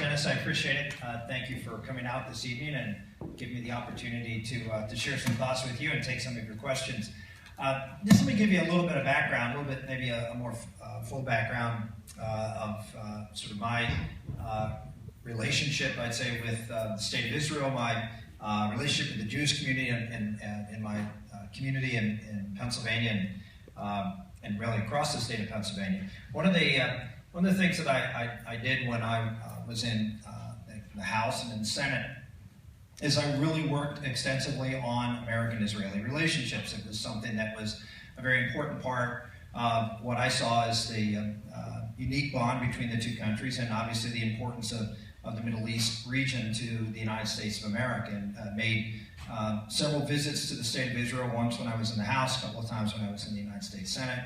Dennis, I appreciate it. Thank you for coming out this evening and giving me the opportunity to share some thoughts with you and take some of your questions. Just let me give you a little bit of background, a little bit maybe a more full background of sort of my relationship, I'd say, with the state of Israel, my relationship with the Jewish community and my community in Pennsylvania and really across the state of Pennsylvania. One of the things that I did when I was in the House and in the Senate is I really worked extensively on American-Israeli relationships. It was something that was a very important part of what I saw as the unique bond between the two countries, and obviously the importance of the Middle East region to the United States of America, and made several visits to the state of Israel, once when I was in the House, a couple of times when I was in the United States Senate.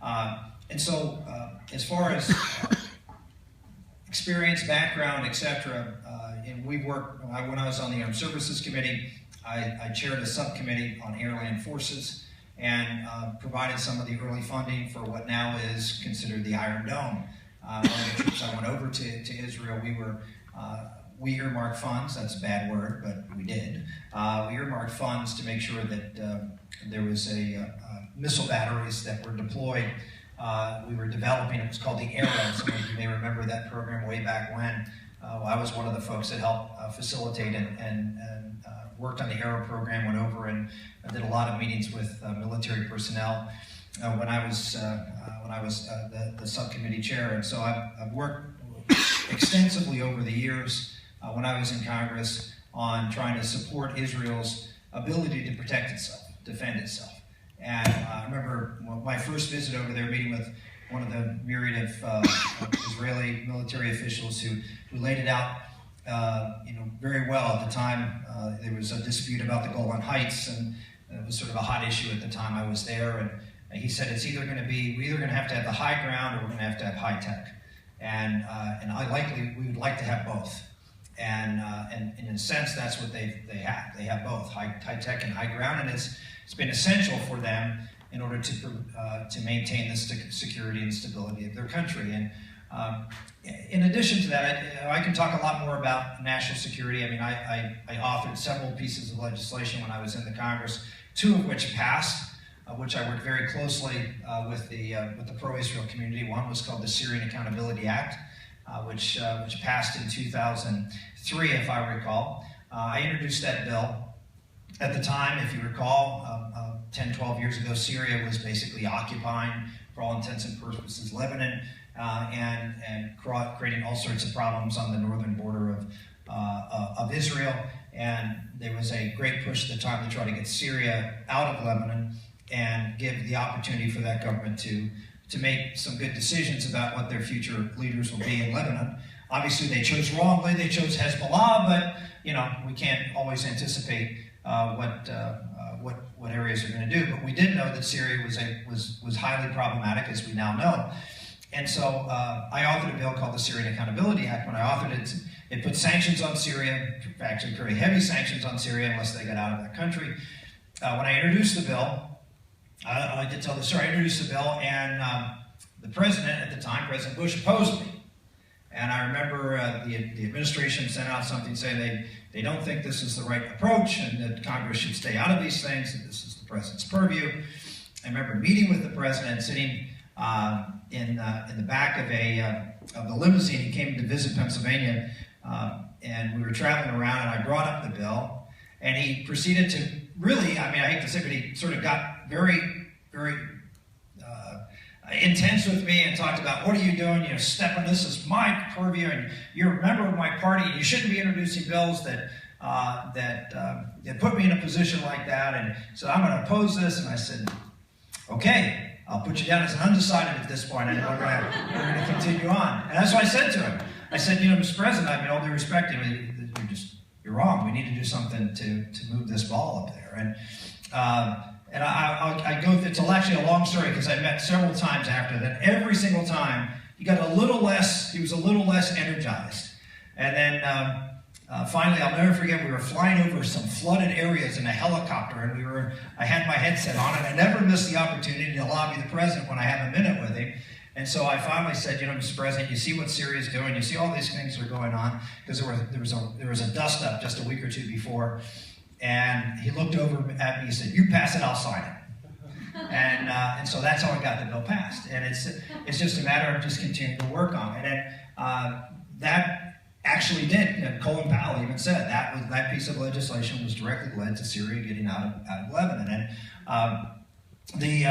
And so as far as experience, background, etc., and we worked, when I was on the Armed Services Committee, I chaired a subcommittee on air-land forces and provided some of the early funding for what now is considered the Iron Dome. One of the trips I went over to Israel, we earmarked funds. That's a bad word, but we did. We earmarked funds to make sure that there was missile batteries that were deployed. We were developing, it was called the Arrow. Some of you may remember that program way back when. I was one of the folks that helped facilitate and worked on the Arrow program, went over and did a lot of meetings with military personnel when I was the subcommittee chair. And so I've worked extensively over the years when I was in Congress on trying to support Israel's ability to protect itself, defend itself. And I remember my first visit over there, meeting with one of the myriad of Israeli military officials who laid it out very well. At the time, there was a dispute about the Golan Heights, and it was sort of a hot issue at the time I was there. And he said, we're either going to have to have the high ground, or we're going to have high tech. And we would like to have both. And in a sense, that's what they have. They have both, high tech and high ground, and it's been essential for them in order to maintain the security and stability of their country. And in addition to that, I can talk a lot more about national security. I mean, I authored several pieces of legislation when I was in the Congress, two of which passed, which I worked very closely with the pro-Israel community. One was called the Syrian Accountability Act, which passed in 2003, if I recall. I introduced that bill. At the time, if you recall, 10, 12 years ago, Syria was basically occupying, for all intents and purposes, Lebanon, and creating all sorts of problems on the northern border of Israel. And there was a great push at the time to try to get Syria out of Lebanon and give the opportunity for that government to make some good decisions about what their future leaders will be in Lebanon. Obviously, they chose wrongly. They chose Hezbollah, but we can't always anticipate what areas are going to do. But we did know that Syria was highly problematic, as we now know. And so I authored a bill called the Syrian Accountability Act. When I authored it, it put sanctions on Syria, actually very heavy sanctions on Syria unless they got out of that country. When I introduced the bill, I did tell the story. I introduced the bill, and the president at the time, President Bush, opposed me. And I remember the administration sent out something saying they don't think this is the right approach, and that Congress should stay out of these things, and this is the president's purview. I remember meeting with the president, sitting in the back of the limousine. He came to visit Pennsylvania, and we were traveling around, and I brought up the bill, and he proceeded to really, I hate to say, but he sort of got very, very intense with me and talked about, what are you doing? Stephan, this is my purview, and you're a member of my party, and you shouldn't be introducing bills that put me in a position like that. And so I'm going to oppose this. And I said, okay, I'll put you down as an undecided at this point, and we're going to continue on. And that's what I said to him. I said, Mr. President, all due respect, you're wrong. We need to do something to move this ball up there. And I go, it's actually a long story, because I met several times after that. Every single time, he was a little less energized. And then finally, I'll never forget, we were flying over some flooded areas in a helicopter, and I had my headset on, and I never missed the opportunity to lobby the president when I have a minute with him. And so I finally said, Mr. President, you see what Syria is doing, you see all these things that are going on, because there was a dust up just a week or two before, and he looked over at me and said, you pass it, I'll sign it. And so that's how I got the bill passed. And it's just a matter of just continuing to work on it. And that actually did. Colin Powell even said that piece of legislation was directly led to Syria getting out of Lebanon. And the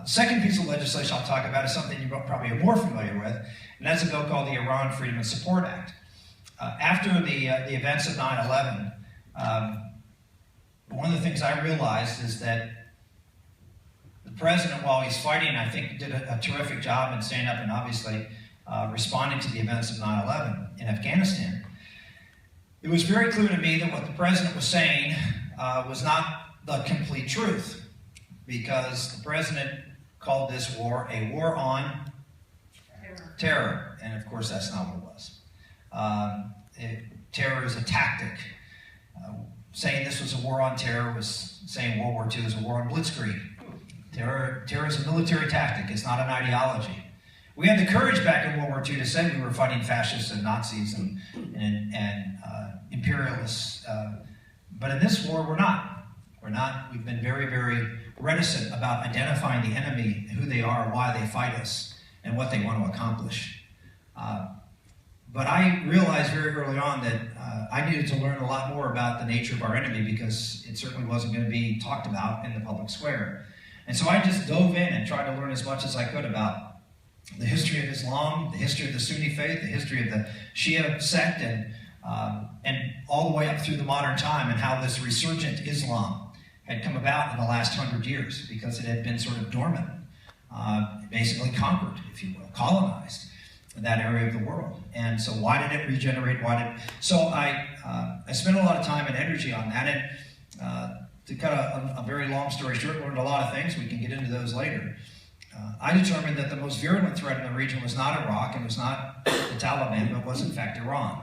second piece of legislation I'll talk about is something you probably are more familiar with, and that's a bill called the Iran Freedom and Support Act. After the events of 9/11, one of the things I realized is that the president, while he's fighting, I think did a terrific job in standing up and obviously responding to the events of 9/11 in Afghanistan. It was very clear to me that what the president was saying was not the complete truth, because the president called this war a war on terror. And of course that's not what it was. Terror is a tactic. Saying this was a war on terror was saying World War II is a war on blitzkrieg. Terror is a military tactic. It's not an ideology. We had the courage back in World War II to say we were fighting fascists and Nazis and imperialists. But in this war, we're not. We're not. We've been very, very reticent about identifying the enemy, who they are, why they fight us, and what they want to accomplish. But I realized very early on that I needed to learn a lot more about the nature of our enemy, because it certainly wasn't going to be talked about in the public square. And so I just dove in and tried to learn as much as I could about the history of Islam, the history of the Sunni faith, the history of the Shia sect, and all the way up through the modern time, and how this resurgent Islam had come about in the last 100 years, because it had been sort of dormant, basically conquered, if you will, colonized that area of the world. And so why did it regenerate? So I spent a lot of time and energy on that. And to cut a very long story short, learned a lot of things. We can get into those later. I determined that the most virulent threat in the region was not Iraq, and was not the Taliban, but was in fact Iran.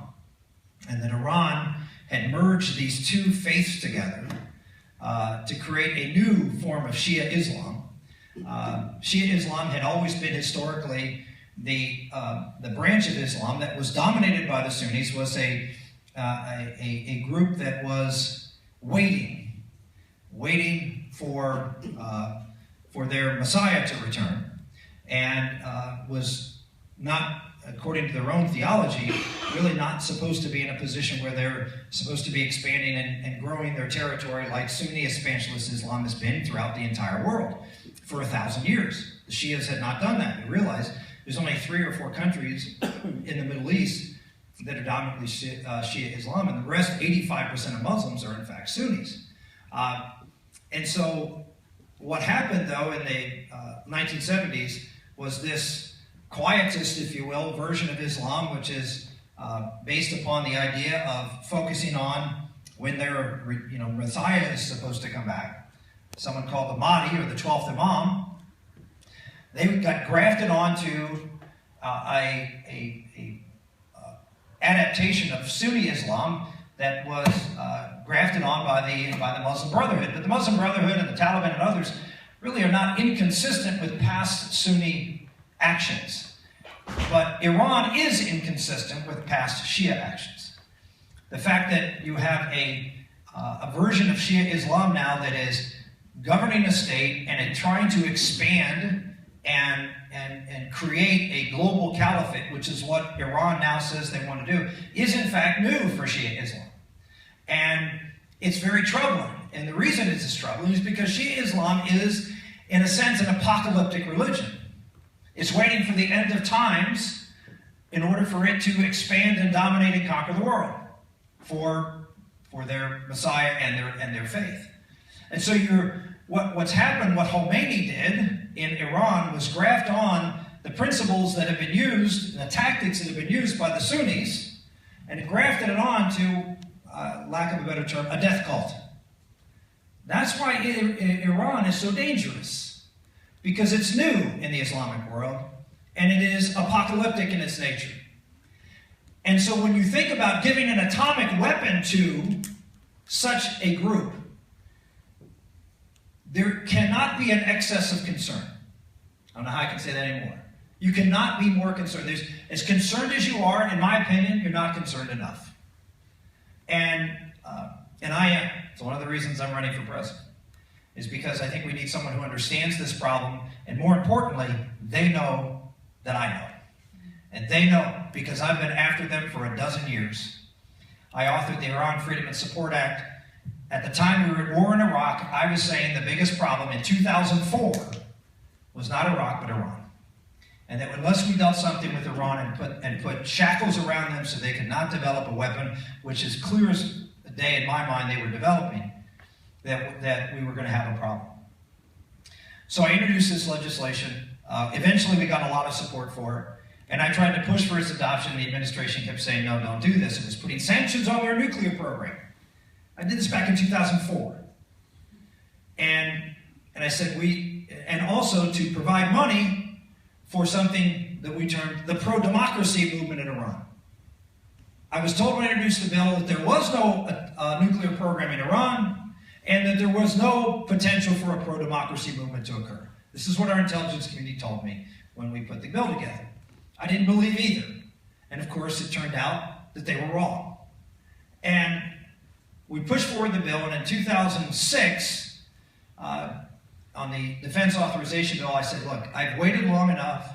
And that Iran had merged these two faiths together to create a new form of Shia Islam. Shia Islam had always been historically the branch of Islam that was dominated by the Sunnis, was a group that was waiting for their Messiah to return, and was not, according to their own theology, really not supposed to be in a position where they're supposed to be expanding and growing their territory like Sunni expansionist Islam has been throughout the entire world for 1,000 years. The Shias had not done that. We realized there's only 3 or 4 countries in the Middle East that are dominantly Shia Islam, and the rest, 85% of Muslims, are in fact Sunnis. And so what happened, though, in the 1970s was this quietist, if you will, version of Islam, which is based upon the idea of focusing on when their Messiah is supposed to come back. Someone called the Mahdi, or the 12th Imam. They got grafted onto a adaptation of Sunni Islam that was grafted on by the Muslim Brotherhood. But the Muslim Brotherhood and the Taliban and others really are not inconsistent with past Sunni actions. But Iran is inconsistent with past Shia actions. The fact that you have a version of Shia Islam now that is governing a state and trying to expand and create a global caliphate, which is what Iran now says they want to do, is in fact new for Shia Islam. And it's very troubling. And the reason it's troubling is because Shia Islam is, in a sense, an apocalyptic religion. It's waiting for the end of times in order for it to expand and dominate and conquer the world for their Messiah and their faith. And so what's happened, what Khomeini did in Iran, was graft on the principles that have been used, the tactics that have been used by the Sunnis, and it grafted it on to, lack of a better term, a death cult. That's why Iran is so dangerous, because it's new in the Islamic world, and it is apocalyptic in its nature. And so when you think about giving an atomic weapon to such a group, there cannot be an excess of concern. I don't know how I can say that anymore. You cannot be more concerned. As concerned as you are, in my opinion, you're not concerned enough. And I am. It's one of the reasons I'm running for president, is because I think we need someone who understands this problem, and more importantly, they know that I know. And they know, because I've been after them for a dozen years. I authored the Iran Freedom and Support Act. At the time we were at war in Iraq, I was saying the biggest problem in 2004 was not Iraq, but Iran. And that unless we dealt something with Iran and put shackles around them so they could not develop a weapon, which is clear as day in my mind they were developing, that we were going to have a problem. So I introduced this legislation. Eventually we got a lot of support for it. And I tried to push for its adoption. The administration kept saying, no, don't do this. It was putting sanctions on our nuclear program. I did this back in 2004. And I said, and also to provide money for something that we termed the pro-democracy movement in Iran. I was told when I introduced the bill that there was no nuclear program in Iran, and that there was no potential for a pro-democracy movement to occur. This is what our intelligence community told me when we put the bill together. I didn't believe either. And of course, it turned out that they were wrong. And we pushed forward the bill, and in 2006, on the defense authorization bill, I said, look, I've waited long enough.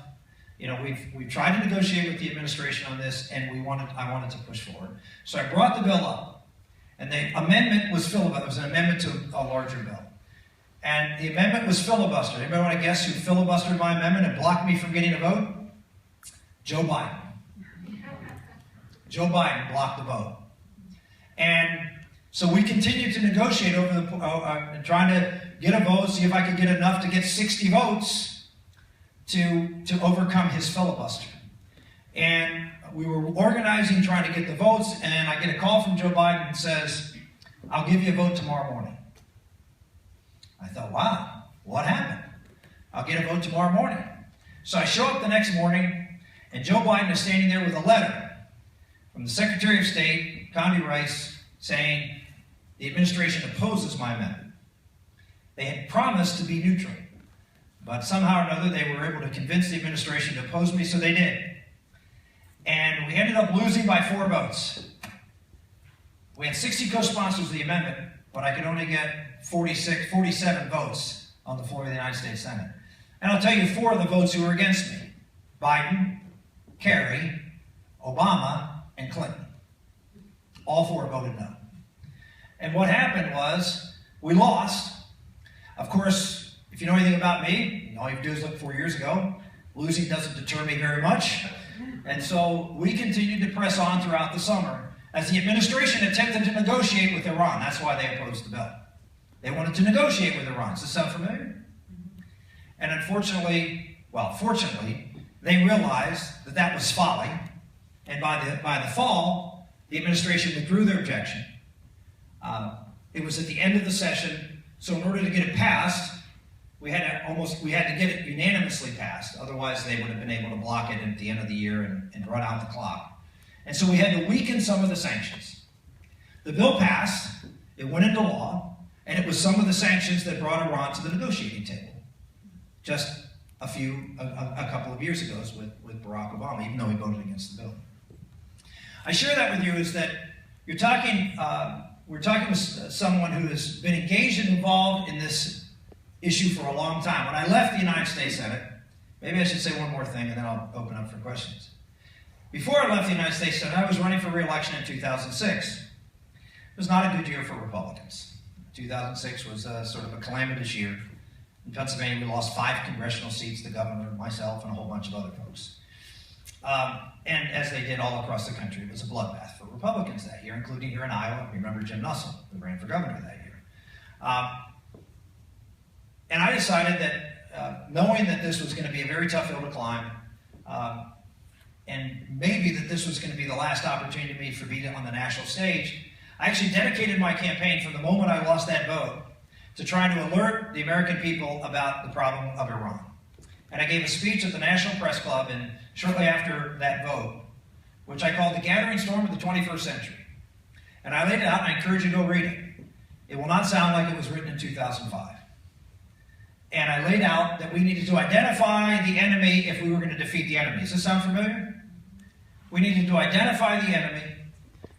You know, we've tried to negotiate with the administration on this, and I wanted to push forward. So I brought the bill up, and the amendment was filibustered. It was an amendment to a larger bill. And the amendment was filibustered. Anybody want to guess who filibustered my amendment and blocked me from getting a vote? Joe Biden. Joe Biden blocked the vote. And so we continued to negotiate over trying to get a vote, see if I could get enough to get 60 votes to overcome his filibuster. And we were organizing, trying to get the votes, and I get a call from Joe Biden and says, I'll give you a vote tomorrow morning. I thought, wow, what happened? I'll get a vote tomorrow morning. So I show up the next morning, and Joe Biden is standing there with a letter from the Secretary of State, Condi Rice, saying the administration opposes my amendment. They had promised to be neutral, but somehow or another they were able to convince the administration to oppose me, so they did. And we ended up losing by 4 votes. We had 60 co-sponsors of the amendment, but I could only get 47 votes on the floor of the United States Senate. And I'll tell you 4 of the votes who were against me: Biden, Kerry, Obama, and Clinton. All 4 voted no. And what happened was, we lost. Of course, if you know anything about me, all you have to do is look 4 years ago. Losing doesn't deter me very much. And so we continued to press on throughout the summer as the administration attempted to negotiate with Iran. That's why they opposed the bill. They wanted to negotiate with Iran. Does this sound familiar? And unfortunately, well, fortunately, they realized that that was folly. And by the fall, the administration withdrew their objection. It was at the end of the session, so in order to get it passed, we had to get it unanimously passed. Otherwise, they would have been able to block it at the end of the year and run out the clock. And so we had to weaken some of the sanctions. The bill passed, it went into law, and it was some of the sanctions that brought Iran to the negotiating table. Just a couple of years ago with Barack Obama, even though he voted against the bill. I share that with you is that we're talking with someone who has been engaged and involved in this issue for a long time. When I left the United States Senate, maybe I should say one more thing and then I'll open up for questions. Before I left the United States Senate, I was running for re-election in 2006. It was not a good year for Republicans. 2006 was sort of a calamitous year. In Pennsylvania, we lost 5 congressional seats, the governor, myself, and a whole bunch of other folks. And as they did all across the country, it was a bloodbath for Republicans that year, including here in Iowa. Remember Jim Nussle, who ran for governor that year. And I decided that, knowing that this was going to be a very tough hill to climb, and maybe that this was going to be the last opportunity for me on the national stage, I actually dedicated my campaign from the moment I lost that vote to trying to alert the American people about the problem of Iran. And I gave a speech at the National Press Club shortly after that vote, which I called The Gathering Storm of the 21st Century. And I laid it out, and I encourage you to go read it. It will not sound like it was written in 2005. And I laid out that we needed to identify the enemy if we were going to defeat the enemy. Does this sound familiar? We needed to identify the enemy.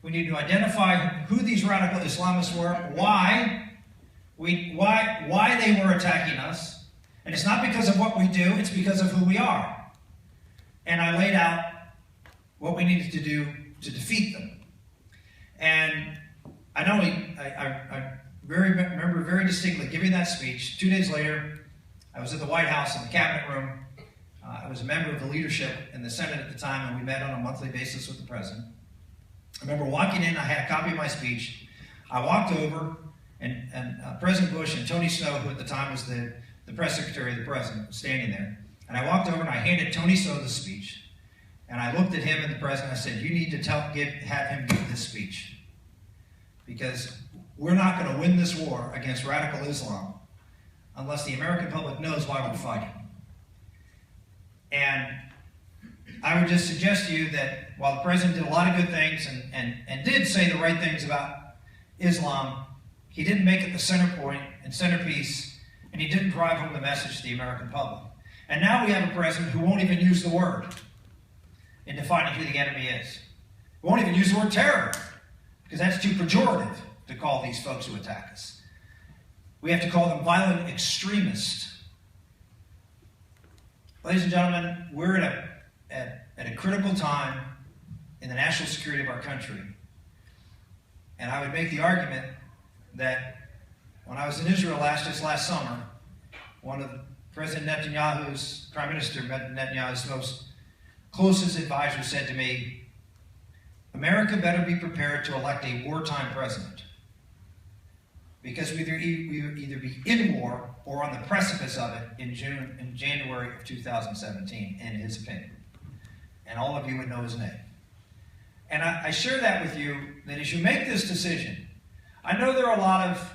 We needed to identify who these radical Islamists were, why they were attacking us. And it's not because of what we do, it's because of who we are. And I laid out what we needed to do to defeat them. And I remember very distinctly giving that speech. 2 days later, I was at the White House in the cabinet room. I was a member of the leadership in the Senate at the time, and we met on a monthly basis with the president. I remember walking in, I had a copy of my speech. I walked over, and President Bush and Tony Snow, who at the time was the press secretary of the president, was standing there. And I walked over and I handed Tony Snow the speech. And I looked at him and the president, I said, you need to have him give this speech. Because we're not going to win this war against radical Islam unless the American public knows why we're fighting. And I would just suggest to you that while the president did a lot of good things and did say the right things about Islam, he didn't make it the center point and centerpiece, and he didn't drive home the message to the American public. And now we have a president who won't even use the word in defining who the enemy is. He won't even use the word terror, because that's too pejorative to call these folks who attack us. We have to call them violent extremists. Ladies and gentlemen, we're at a critical time in the national security of our country. And I would make the argument that when I was in Israel just last summer, one of President Netanyahu's, Prime Minister Netanyahu's most closest advisors said to me, America better be prepared to elect a wartime president. Because we would either be in war or on the precipice of it in January of 2017, in his opinion. And all of you would know his name. And I share that with you, that as you make this decision, I know there are a lot of,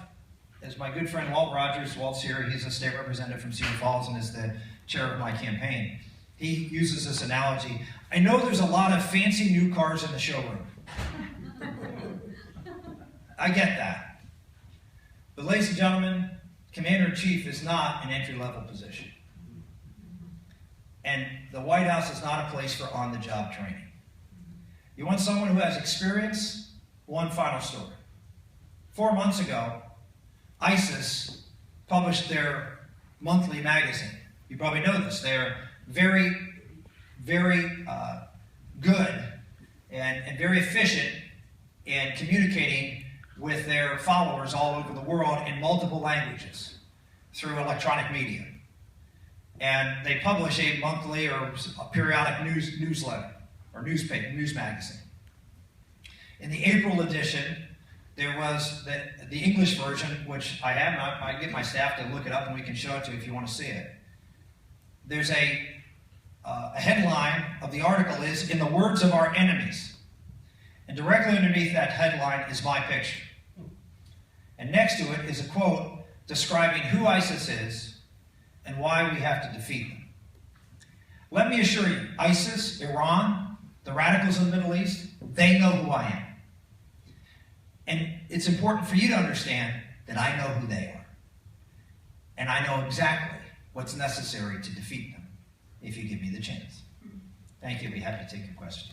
as my good friend Walt Rogers, Walt's here, he's a state representative from Cedar Falls and is the chair of my campaign. He uses this analogy. I know there's a lot of fancy new cars in the showroom. I get that. But ladies and gentlemen, Commander-in-Chief is not an entry-level position. And the White House is not a place for on-the-job training. You want someone who has experience? One final story. 4 months ago, ISIS published their monthly magazine. You probably know this. They're very, very good and very efficient in communicating with their followers all over the world in multiple languages through electronic media. And they publish a monthly or a periodic newsletter or news magazine. In the April edition, there was the English version, which I have. I get my staff to look it up and we can show it to you if you want to see it. There's a headline of the article is, "In the words of our enemies." And directly underneath that headline is my picture. And next to it is a quote describing who ISIS is and why we have to defeat them. Let me assure you, ISIS, Iran, the radicals in the Middle East, they know who I am. And it's important for you to understand that I know who they are. And I know exactly what's necessary to defeat them if you give me the chance. Thank you. I'd be happy to take your questions.